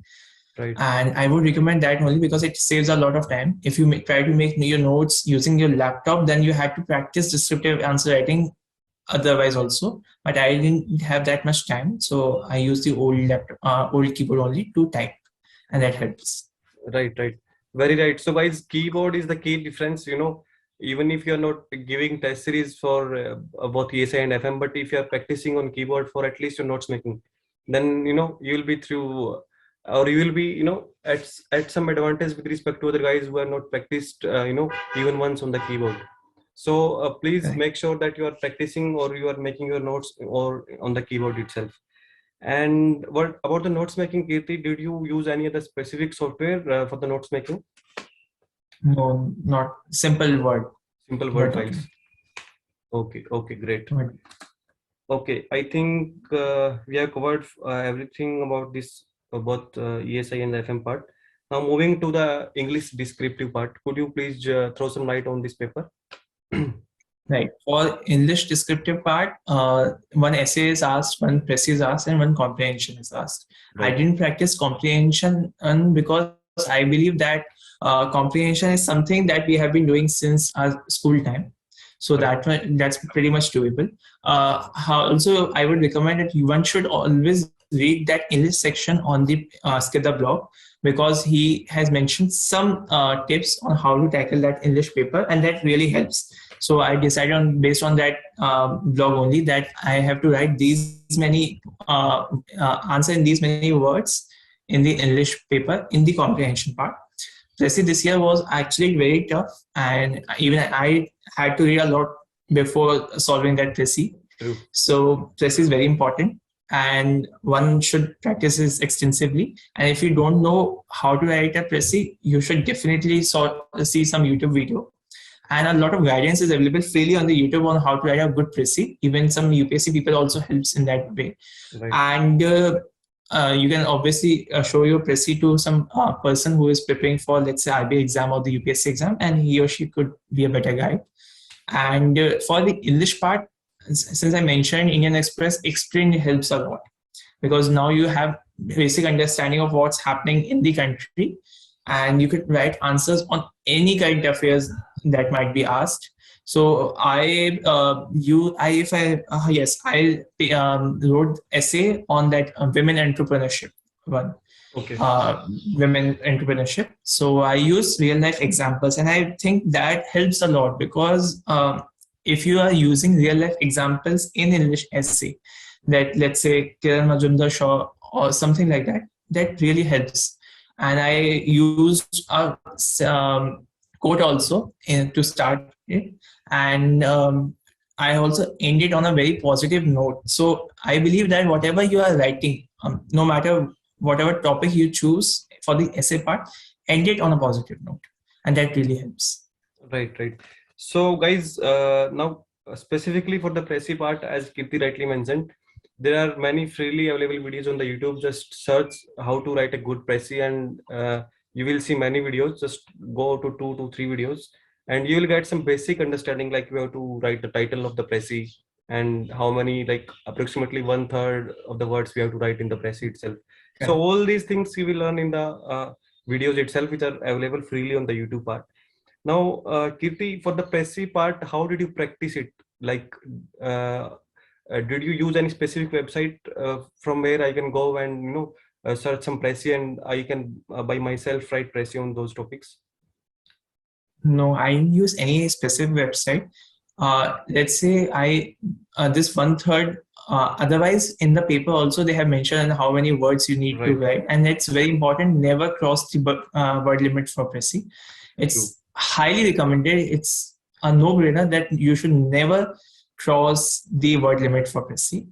Right. And I would recommend that only because it saves a lot of time. If you try to make your notes using your laptop, then you had to practice descriptive answer writing otherwise also. But I didn't have that much time, so I used the old keyboard only to type, and that helps. Right, right. Very right. So guys, keyboard is the key difference, even if you're not giving test series for both ESI and FM, but if you're practicing on keyboard for at least your notes making, then, you'll be through, or you will be, at some advantage with respect to other guys who are not practiced, even once on the keyboard. So please Right. make sure that you are practicing or you are making your notes or on the keyboard itself. And what about the notes making, Kirti? Did you use any other specific software for the notes making? No, not simple word. Simple word files. Okay, okay, great. Okay, I think we have covered everything about this, both ESI and the FM part. Now moving to the English descriptive part, could you please throw some light on this paper? Right. For English descriptive part, one essay is asked, one press is asked, and one comprehension is asked. Right. I didn't practice comprehension because I believe that comprehension is something that we have been doing since our school time. So Right. that's pretty much doable. Also, I would recommend that one should always read that English section on the Skidha blog, because he has mentioned some tips on how to tackle that English paper, and that really helps. So I decided based on that blog only that I have to write these many answer in these many words in the English paper in the comprehension part. Pressy this year was actually very tough, and even I had to read a lot before solving that Pressy. So Pressy is very important, and one should practice this extensively. And if you don't know how to write a Pressy, you should definitely see some YouTube video. And a lot of guidance is available freely on the YouTube on how to write a good Pressy. Even some UPSC people also helps in that way. Right. And you can obviously show your Pressy to some person who is preparing for, let's say, RBI exam or the UPSC exam, and he or she could be a better guide. And for the English part, since I mentioned Indian Express, Explain helps a lot, because now you have basic understanding of what's happening in the country, and you could write answers on any current affairs that might be asked. So I wrote essay on that women entrepreneurship one. Okay. Women entrepreneurship. So I use real life examples, and I think that helps a lot, because if you are using real life examples in English essay, that let's say Kiran Majumdar Shaw or something like that, that really helps. And I used a quote also to start it, and I also end it on a very positive note. So I believe that whatever you are writing, no matter whatever topic you choose for the essay part, end it on a positive note, and that really helps. Right, right. So guys, now specifically for the Pressy part, as Kirti rightly mentioned, there are many freely available videos on the YouTube. Just search how to write a good Pressy, and you will see many videos. Just go to 2 to 3 videos, and you will get some basic understanding, like you have to write the title of the Pressy and how many, like approximately 1/3 of the words we have to write in the Pressy itself. Okay. So all these things you will learn in the videos itself, which are available freely on the YouTube part. Now, Kirti, for the Pressy part, how did you practice it? Like, Did you use any specific website from where I can go and search some Prezi and I can by myself write Prezi on those topics? No, I didn't use any specific website. Let's say I this 1/3. Otherwise, in the paper also they have mentioned how many words you need to Right. write, and it's very important. Never cross the word limit for Prezi. True. It's highly recommended. It's a no-brainer that you should never cross the word limit for Prezi.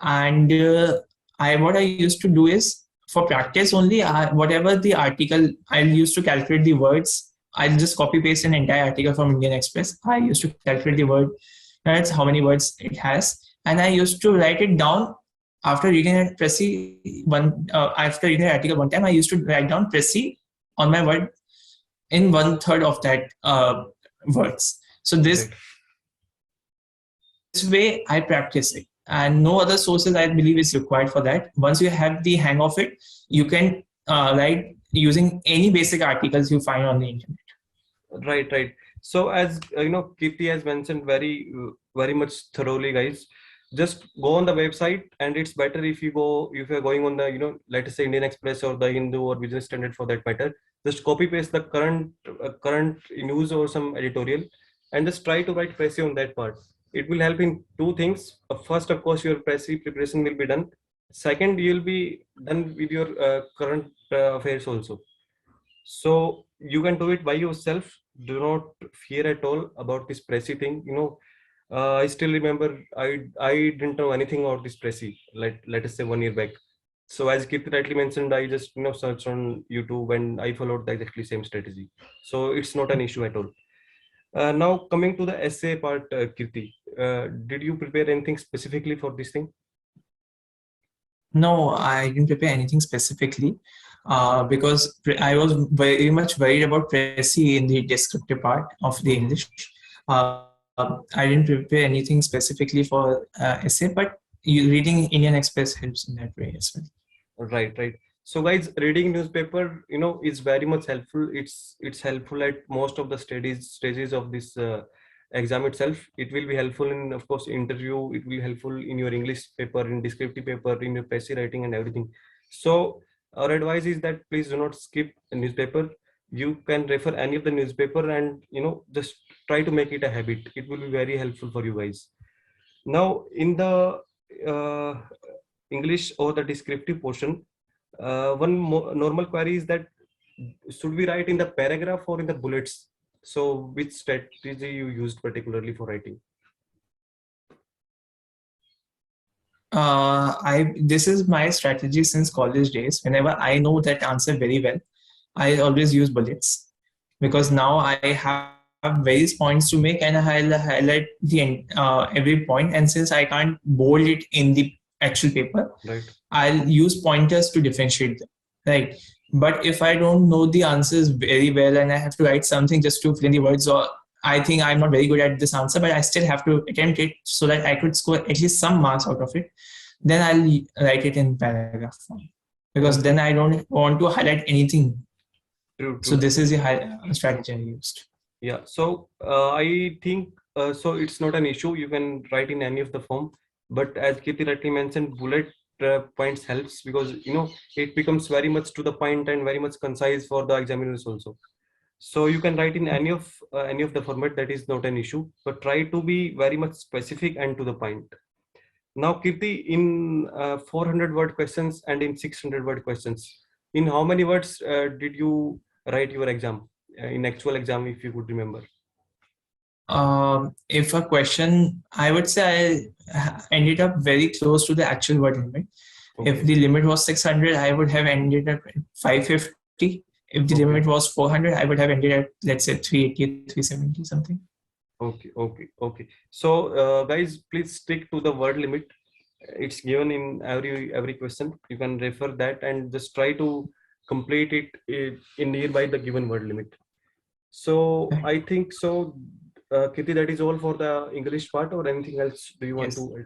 And what I used to do is for practice only. Whatever the article, I used to calculate the words. I'll just copy paste an entire article from Indian Express. I used to calculate the word, that's how many words it has, and I used to write it down after reading it after reading the article one time. I used to write down Prezi on my word in 1/3 of that words. So this way I practice it, and no other sources I believe is required for that. Once you have the hang of it, you can write using any basic articles you find on the internet. Right. So as Kirti has mentioned very much thoroughly, guys. Just go on the website, and it's better if you're going on the let us say Indian Express or the Hindu or Business Standard for that matter. Just copy paste the current news or some editorial, and just try to write Prezi on that part. It will help in two things. First, of course, your Prezi preparation will be done. Second, you'll be done with your current affairs also. So you can do it by yourself. Do not fear at all about this Prezi thing. I still remember I didn't know anything about this Prezi. Let us say 1 year back. So as Kirti rightly mentioned, I just searched on YouTube and I followed the exactly same strategy. So it's not an issue at all. Now coming to the essay part, Kirti, did you prepare anything specifically for this thing? No, I didn't prepare anything specifically because I was very much worried about Prezi in the descriptive part of the English. I didn't prepare anything specifically for essay, but reading Indian Express helps in that way as well. Right. So guys, reading newspaper, is very much helpful. It's helpful at most of the stages of this exam itself. It will be helpful in, of course, interview. It will be helpful in your English paper, in descriptive paper, in your Prezi writing and everything. So our advice is that please do not skip a newspaper. You can refer any of the newspaper and just try to make it a habit. It will be very helpful for you guys. Now in the English or the descriptive portion, one normal query is that should we write in the paragraph or in the bullets? So which strategy you used particularly for writing? This is my strategy since college days. Whenever I know that answer very well, I always use bullets, because now I have various points to make and I'll highlight the every point. And since I can't bold it in the actual paper, Right. I'll use pointers to differentiate them. Right. But if I don't know the answers very well and I have to write something just to fill in the words, or I think I'm not very good at this answer, but I still have to attempt it so that I could score at least some marks out of it, then I'll write it in paragraph form, because then I don't want to highlight anything. True. So this is the strategy I used. Yeah. So I think so it's not an issue. You can write in any of the form, but as Kirti rightly mentioned, bullet points helps because it becomes very much to the point and very much concise for the examiners also. So you can write in any of the format. That is not an issue, but try to be very much specific and to the point. Now, Kirti, in 400-word questions and in 600-word questions, in how many words did you write your exam in actual exam, if you could remember? If a question, I would say I ended up very close to the actual word limit. Okay. If the limit was 600, I would have ended at 550. If the limit was 400, I would have ended at, let's say, 380, 370, something. Okay. So, guys, please stick to the word limit. It's given in every question. You can refer that and just try to complete it in nearby the given word limit. So, I think so. Kirti, that is all for the English part, or anything else do you want to add?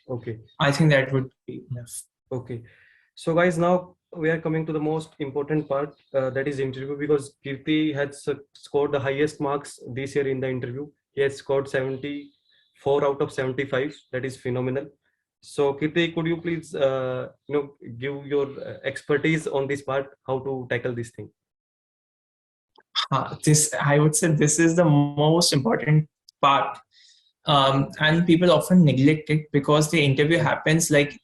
Okay. I think that would be enough. Okay. So guys, now we are coming to the most important part, that is interview, because Kirti has scored the highest marks this year in the interview. He has scored 74 out of 75. That is phenomenal. So Kirti, could you please give your expertise on this part, how to tackle this thing? This, I would say, this is the most important part, and people often neglect it because the interview happens like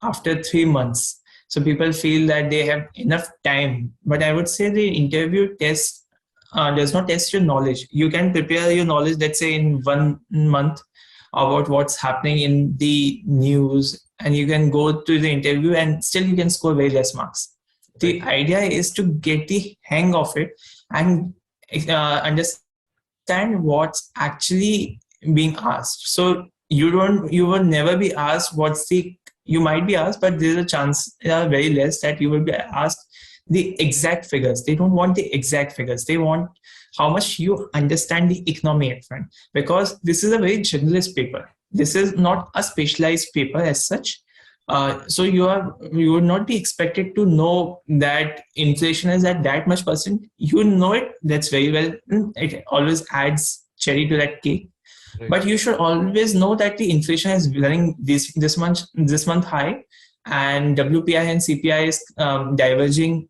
after 3 months. So people feel that they have enough time, but I would say the interview test does not test your knowledge. You can prepare your knowledge, let's say, in 1 month about what's happening in the news, and you can go to the interview and still you can score very less marks. The Right. idea is to get the hang of it and understand what's actually being asked. So you will never be asked what's the, you might be asked, but there's a chance very less that you will be asked the exact figures. They don't want the exact figures. They want how much you understand the economy at front, because this is a very generalist paper. This is not a specialized paper as such. So you would not be expected to know that inflation is at that much percent. You know it. That's very well. It always adds cherry to that cake. Right. But you should always know that the inflation is running this month high, and WPI and CPI is diverging.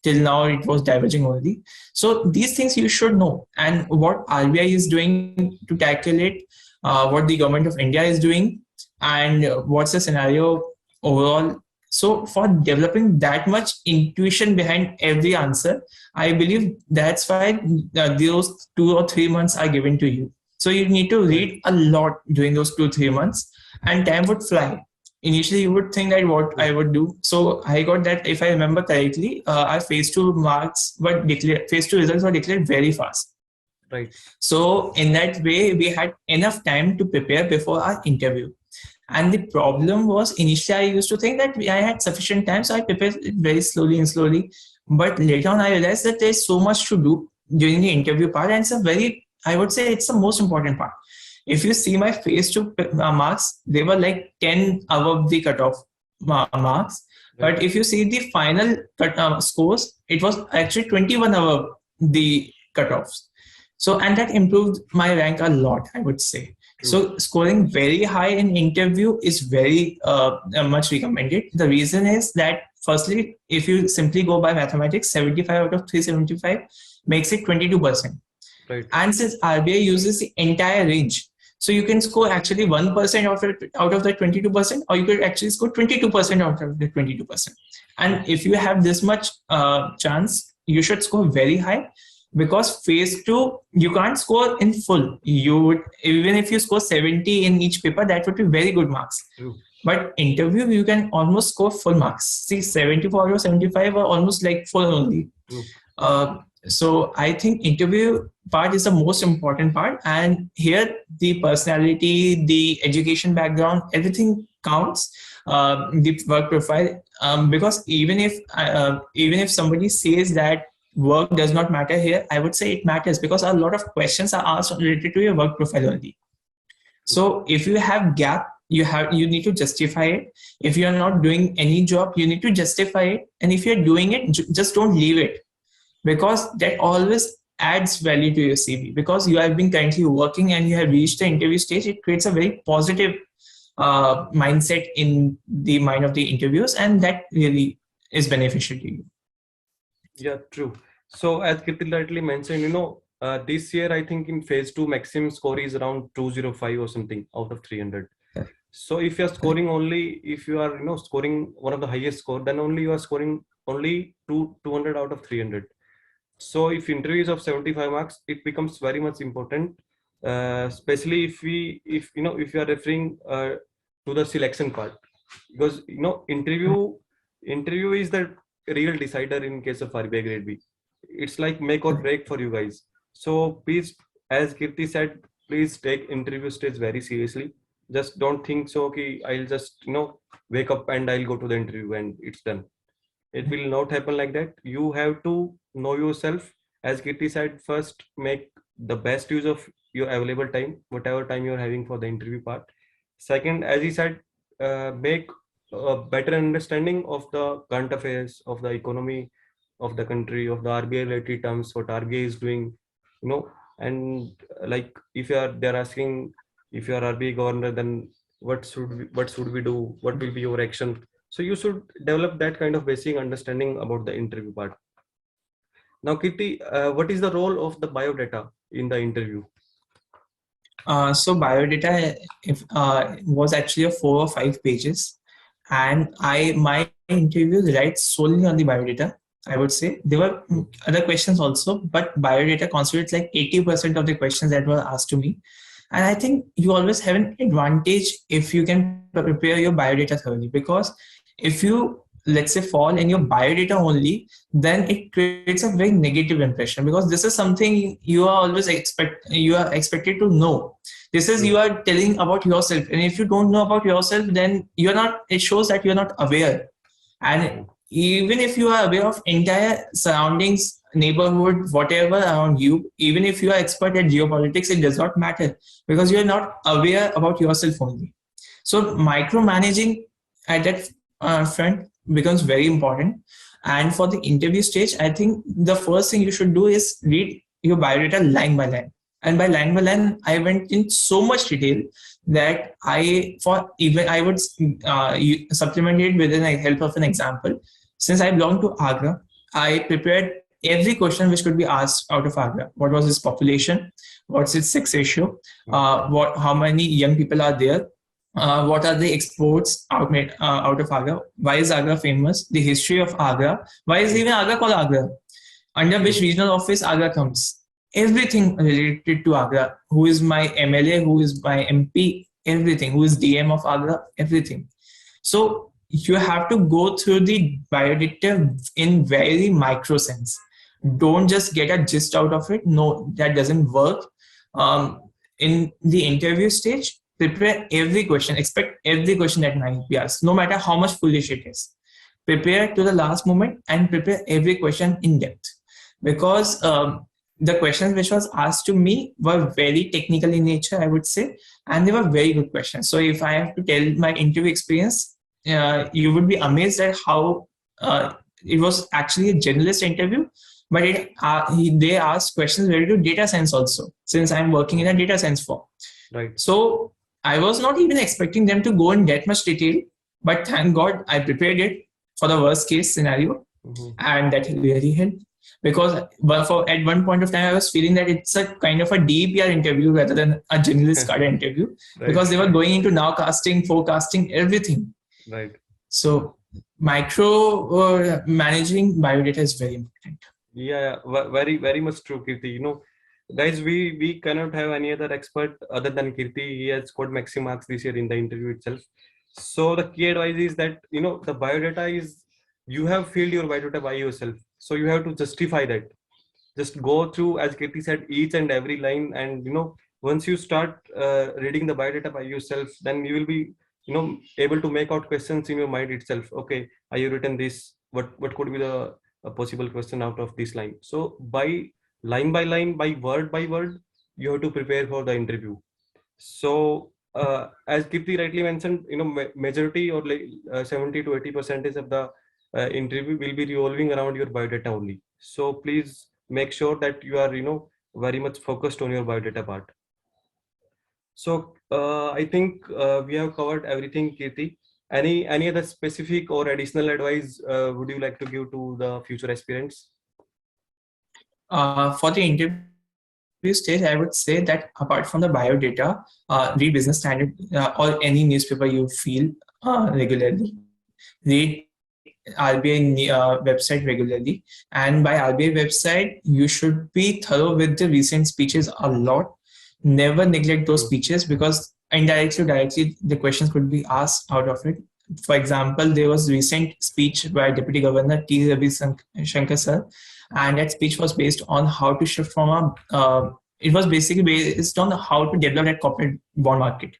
Till now, it was diverging only. So these things you should know, and what RBI is doing to tackle it, what the government of India is doing, and what's the scenario overall. So for developing that much intuition behind every answer, I believe that's why those 2 or 3 months are given to you. So you need to read a lot during those 2 3 months, and time would fly. Initially, you would think that what I would do. So I got that, if I remember correctly, our phase two marks were declared, phase two results were declared very fast. Right. So in that way, we had enough time to prepare before our interview. And the problem was, initially I used to think that I had sufficient time, so I prepared it very slowly and slowly. But later on, I realized that there's so much to do during the interview part, and it's a very, I would say, it's the most important part. If you see my phase two marks, they were like 10 above the cutoff marks. Right. But if you see the final scores, it was actually 21 above the cutoffs. So, and that improved my rank a lot, I would say. True. So scoring very high in interview is very much recommended. The reason is that, firstly, if you simply go by mathematics, 75 out of 375 makes it 22%. Right. And since RBI uses the entire range, so you can score actually 1% out of the 22%, or you could actually score 22% out of the 22%. And if you have this much chance, you should score very high, because phase two, you can't score in full. You would, even if you score 70 in each paper, that would be very good marks. True. But interview, you can almost score full marks. See, 74 or 75 are almost like full only. True. So I think interview part is the most important part, and here the personality, the education background, everything counts. The work profile, because even if somebody says that work does not matter here, I would say it matters, because a lot of questions are asked related to your work profile only. So if you have gap, you need to justify it. If you are not doing any job, you need to justify it. And if you're doing it, just don't leave it, because that always adds value to your CV. Because you have been currently working and you have reached the interview stage, it creates a very positive mindset in the mind of the interviewers, and that really is beneficial to you. Yeah, true. So as Kirtil rightly mentioned, this year I think in phase two maximum score is around 205 or something out of 300. So if you are scoring only, if you are scoring one of the highest score, then only you are scoring only 200 out of 300. So if interview is of 75 marks, it becomes very much important, especially if you are referring to the selection part, because interview is the real decider in case of RBI grade B. It's like make or break for you guys. So please, as Kirti said, please take interview stage very seriously. Just don't think so, okay, I'll just wake up and I'll go to the interview and it's done. It will not happen like that. You have to know yourself. As Kirti said, first make the best use of your available time, whatever time you're having for the interview part. Second, as he said, make a better understanding of the current affairs, of the economy of the country, of the RBI related terms, what RBI is doing, and like if they're asking if you are RBI governor, then what should we do, what will be your action. So you should develop that kind of basic understanding about the interview part. Now Kirti, what is the role of the biodata in the interview? So biodata was actually a 4 or 5 pages, and my interviews write solely on the biodata. I would say there were other questions also, but biodata constitutes like 80% of the questions that were asked to me. And I think you always have an advantage if you can prepare your biodata thoroughly, because if you, let's say, fall in your biodata only, then it creates a very negative impression, because this is something you are expected to know. This is, you are telling about yourself, and if you don't know about yourself, then you're not, it shows that you're not aware. And even if you are aware of entire surroundings, neighborhood, whatever around you, even if you are expert at geopolitics, it does not matter, because you are not aware about yourself only. So micromanaging at that front becomes very important. And for the interview stage, I think the first thing you should do is read your biodata line by line. And by line, I went in so much detail that I would supplement it with the help of an example. Since I belong to Agra, I prepared every question which could be asked out of Agra. What was its population? What's its sex ratio? How many young people are there? What are the exports out of Agra? Why is Agra famous? The history of Agra. Why is even Agra called Agra? Under which regional office Agra comes? Everything related to Agra. Who is my MLA? Who is my MP? Everything. Who is DM of Agra? Everything. So you have to go through the biodata in very micro sense. Don't just get a gist out of it. No, that doesn't work. In the interview stage, prepare every question. Expect every question that might be asked, no matter how much foolish it is. Prepare to the last moment and prepare every question in depth, because the questions which was asked to me were very technical in nature, I would say, and they were very good questions. So if I have to tell my interview experience, you would be amazed at how it was actually a generalist interview, but they asked questions related to data science also, since I'm working in a data science firm. Right. So I was not even expecting them to go in that much detail, but thank God I prepared it for the worst case scenario, and that really helped. Because at one point of time, I was feeling that it's a kind of a DPR interview rather than a generalist card interview, right, because they were going into nowcasting, forecasting, everything. Right. So micro managing biodata is very important. Yeah, very, very much true, Kirti. You know, guys, we cannot have any other expert other than Kirti. He has scored maximum marks this year in the interview itself. So the key advice is that, you know, the biodata is, you have filled your biodata by yourself. So you have to justify that. Just go through, as Kirti said, each and every line. And, you know, once you start reading the biodata by yourself, then you will be, you know, able to make out questions in your mind itself. Okay, are you written this? What could be the possible question out of this line? So by line, by word, you have to prepare for the interview. So as Kirti rightly mentioned, you know, majority or like 70 to 80% of the interview will be revolving around your biodata only. So please make sure that you are, you know, very much focused on your biodata part. So I think we have covered everything, Kirti. Any other specific or additional advice would you like to give to the future aspirants? For the interview stage, I would say that apart from the biodata, read Business Standard or any newspaper you feel regularly. Read RBI website regularly, and by RBI website, you should be thorough with the recent speeches a lot. Never neglect those speeches, because indirectly or directly the questions could be asked out of it. For example, there was recent speech by Deputy Governor T. Ravi Shankar sir, and that speech was based on how to shift from it was basically based on how to develop that corporate bond market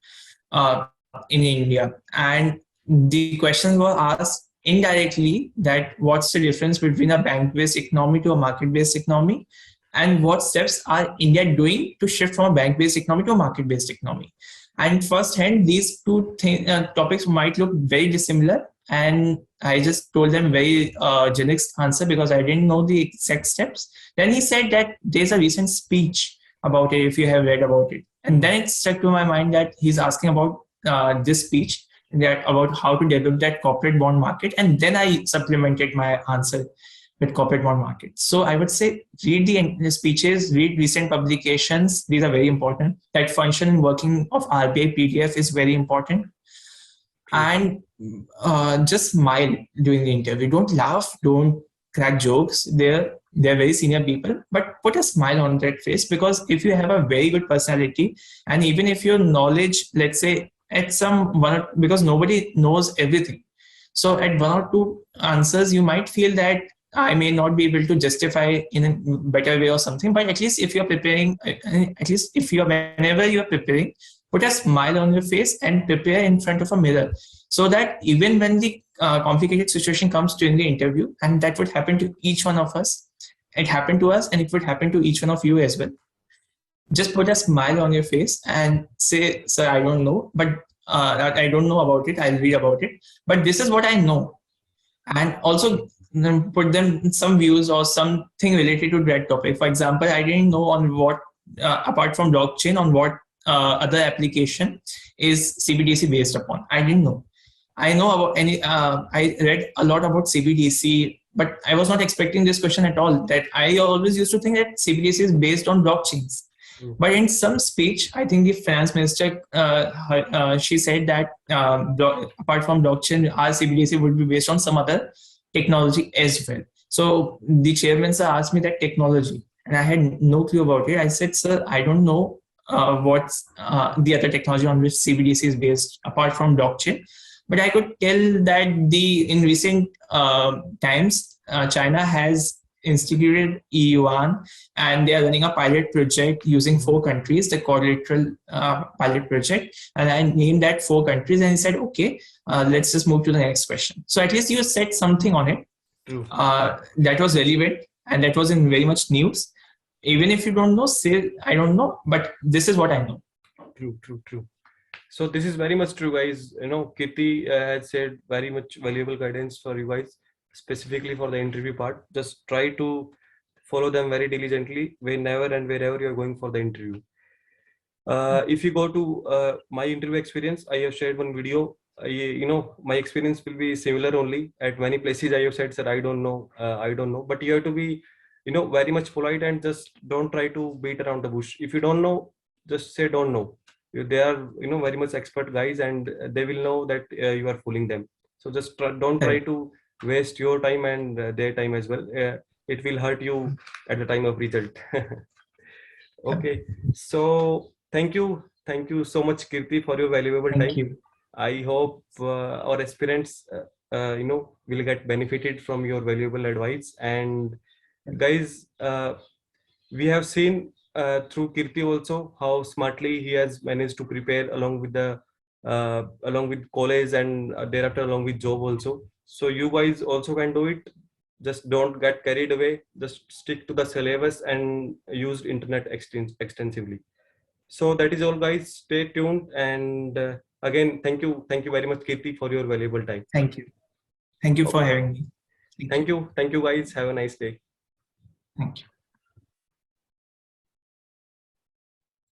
in India. And the questions were asked indirectly that what's the difference between a bank-based economy to a market-based economy, and what steps are India doing to shift from a bank-based economy to a market-based economy. And firsthand, these two topics might look very dissimilar, and I just told them very generic answer because I didn't know the exact steps. Then he said that there's a recent speech about it, if you have read about it. And then it stuck to my mind that he's asking about this speech that about how to develop that corporate bond market, and then I supplemented my answer with corporate bond market. So I would say read the speeches, read recent publications. These are very important. That function and working of RBI PDF is very important. And just smile during the interview. Don't laugh, don't crack jokes. They're very senior people, but put a smile on that face, because if you have a very good personality, and even if your knowledge, let's say at some one, because nobody knows everything, so at one or two answers you might feel that I may not be able to justify in a better way or something, but at least if you're preparing, at least if you're, whenever you're preparing, put a smile on your face and prepare in front of a mirror, so that even when the complicated situation comes during the interview, and that would happen to each one of us, it happened to us and it would happen to each one of you as well. Just put a smile on your face and say, sir, I don't know, but I don't know about it, I'll read about it, but this is what I know. And also put them some views or something related to that topic. For example, I didn't know on what, apart from blockchain, on what other application is CBDC based upon. I didn't know. I know about I read a lot about CBDC, but I was not expecting this question at all. That I always used to think that CBDC is based on blockchains. But in some speech, I think the finance minister, she said that apart from blockchain, our CBDC would be based on some other technology as well. So the chairman sir asked me that technology, and I had no clue about it. I said, sir, I don't know what's the other technology on which CBDC is based apart from blockchain. But I could tell that in recent times, China has instituted e-yuan, and they are running a pilot project using 4 countries, the quadrilateral pilot project. And I named that 4 countries, and he said, okay, let's just move to the next question. So at least you said something on it that was relevant, and that was in very much news. Even if you don't know, say, I don't know, but this is what I know. True. So this is very much true, guys. Kirti has said very much valuable guidance for you guys, specifically for the interview part. Just try to follow them very diligently whenever and wherever you are going for the interview. If you go to my interview experience, I have shared one video. My experience will be similar only. At many places I have said, sir, I don't know. But you have to be, very much polite, and just don't try to beat around the bush. If you don't know, just say don't know. They are, very much expert guys, and they will know that you are fooling them. So just don't try to waste your time and their time as well. It will hurt you at the time of result. Okay, so thank you so much, Kirti, for your valuable time. Thank you. I hope our aspirants will get benefited from your valuable advice. And guys, we have seen through Kirti also how smartly he has managed to prepare along with college, and thereafter along with job also. So you guys also can do it. Just don't get carried away. Just stick to the syllabus and use internet extensively. So that is all, guys. Stay tuned, and again, thank you very much, Kirti, for your valuable time. Thank you for having me. Thank you guys. Have a nice day. Thank you.